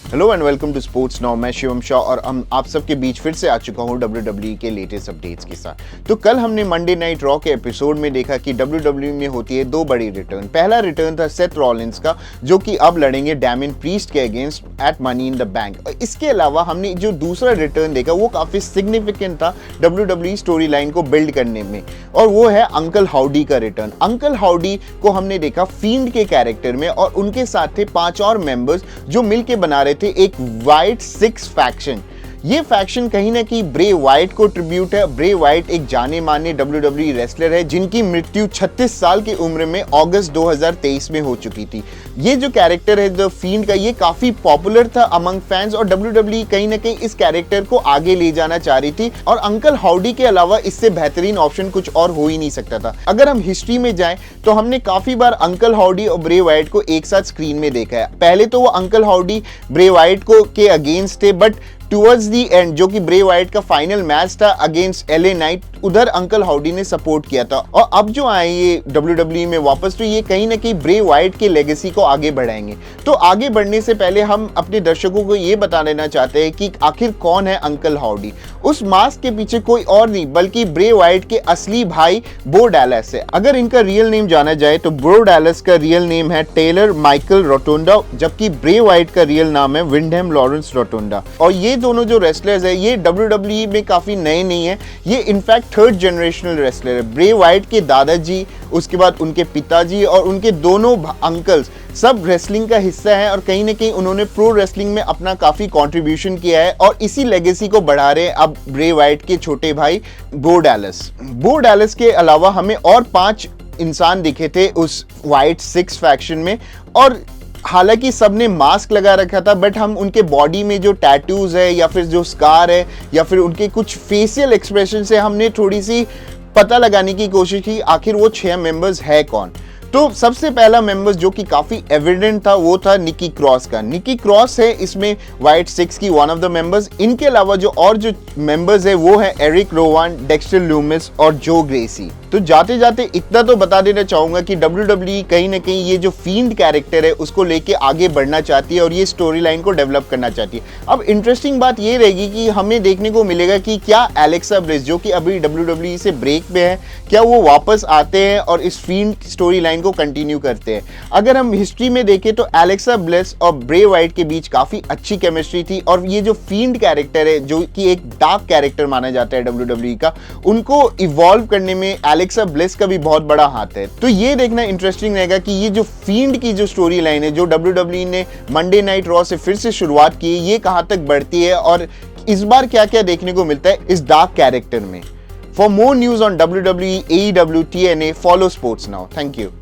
Hello and welcome to sports now. मैं शिवम शाह और हम आप सबके बीच फिर से आ चुका हूं WWE के लेटेस्ट अपडेट्स के साथ। तो कल हमने मंडे नाइट रॉ के एपिसोड में देखा कि WWE में होती है दो बड़ी रिटर्न। पहला रिटर्न था सेथ रॉलिंस का, जो कि अब लड़ेंगे डैमियन प्रीस्ट के against at money in the bank. और इसके अलावा हमने जो दूसरा रिटर्न देखा वो काफी सिग्निफिकेंट था WWE स्टोरी लाइन को बिल्ड करने में, और वो है अंकल हाउडी का रिटर्न। अंकल हाउडी को हमने देखा फील्ड के कैरेक्टर में, और उनके साथ थे 5 और मेंबर्स जो मिलके बना रहे थे एक व्हाइट 6 फैक्शन। ये फैक्शन कहीं ना कहीं ब्रे वाइट को ट्रिब्यूट है। ब्रे वाइट एक जाने माने WWE रेसलर है जिनकी मृत्यु 36 साल की उम्र में अगस्त 2023 में हो चुकी थी। ये जो कैरेक्टर है द फील्ड का, ये काफी पॉपुलर था अमंग फैंस, और WWE कहीं ना कहीं इस कैरेक्टर को आगे ले जाना चाह रही थी, और अंकल हाउडी के अलावा इससे बेहतरीन ऑप्शन कुछ और हो ही नहीं सकता था। अगर हम हिस्ट्री में जाएं तो हमने काफी बार अंकल हाउडी और ब्रे वाइट को एक साथ स्क्रीन में देखा है। पहले तो वो अंकल हाउडी ब्रे वाइट को के अगेंस्ट थे, बट टुवर्ड्स दी एंड जो कि ब्रे वाइट का फाइनल मैच था अगेंस्ट LA नाइट, उधर अंकल हाउडी ने सपोर्ट किया था। और अब जो आए ये WWE में वापस, तो ये कहीं ना कहीं ब्रे वाइट के लेगेसी को आगे बढ़ाएंगे। तो आगे बढ़ने से पहले हम अपने दर्शकों को ये बता देना चाहते हैं कि आखिर कौन है अंकल हाउडी। उस मास्क के पीछे कोई और नहीं बल्कि ब्रे वाइट के असली भाई बो डैलस है। अगर इनका रियल नेम जाना जाए तो बो डैलस का रियल नेम है टेलर माइकल रोटोंडा, जबकि ब्रे वाइट का रियल नाम है विंडहेम लॉरेंस रोटोंडा। और ये दोनों जो रेसलर्स है ये WWE में काफी नए नहीं है, ये इनफैक्ट 3rd जनरेशनल रेसलर है। ब्रे वाइट के दादाजी, उसके बाद उनके पिताजी और उनके दोनों अंकल्स सब रेसलिंग का हिस्सा है, और कहीं ना कहीं उन्होंने प्रो रेसलिंग में अपना काफी कंट्रीब्यूशन किया है, और इसी लेगेसी को बढ़ा रहे हैं अब ब्रे वाइट के छोटे भाई बो डैलस। बो डैलस के अलावा हमें और 5 इंसान दिखे थे उस व्हाइट 6 फैक्शन में, और हालांकि सबने मास्क लगा रखा था, बट हम उनके बॉडी में जो टैटूज है या फिर जो स्कार है या फिर उनके कुछ फेशियल एक्सप्रेशन से हमने थोड़ी सी पता लगाने की कोशिश की आखिर वो 6 मेंबर्स है कौन। तो सबसे पहला मेंबर जो कि काफी एविडेंट था वो था निकी क्रॉस का। निकी क्रॉस है इसमें व्हाइट 6 की वन ऑफ द मेंबर्स। इनके अलावा जो और जो मेंबर्स है वो है एरिक रोवान, डेक्स्टर लूमिस और जो ग्रेसी। तो जाते जाते इतना तो बता देना चाहूंगा कि WWE कहीं ना कहीं ये जो फील्ड कैरेक्टर है उसको लेके आगे बढ़ना चाहती है और ये स्टोरी लाइन को डेवलप करना चाहती है। अब इंटरेस्टिंग बात ये रहेगी कि हमें देखने को मिलेगा कि क्या एलेक्सा ब्लिस, जो कि अभी WWE से ब्रेक में है, क्या वो वापस आते हैं और इस फील्ड स्टोरी लाइन को कंटिन्यू करते हैं। अगर हम हिस्ट्री में देखें तो एलेक्सा ब्लिस और ब्रे वाइट के बीच काफी अच्छी केमिस्ट्री थी, और ये जो फील्ड कैरेक्टर है जो कि एक डार्क कैरेक्टर माना जाता है WWE का, उनको इवॉल्व करने में एलेक्सा ब्लिस का भी बहुत बड़ा हाथ है। तो ये देखना इंटरेस्टिंग रहेगा कि ये जो फील्ड की जो स्टोरी लाइन है जो WWE ने मंडे नाइट रॉ से फिर से शुरुआत की है, ये कहां तक बढ़ती है और इस बार क्या क्या देखने को मिलता है इस डार्क कैरेक्टर में। For more news on WWE, AEW, TNA, follow Sports Now. Thank you.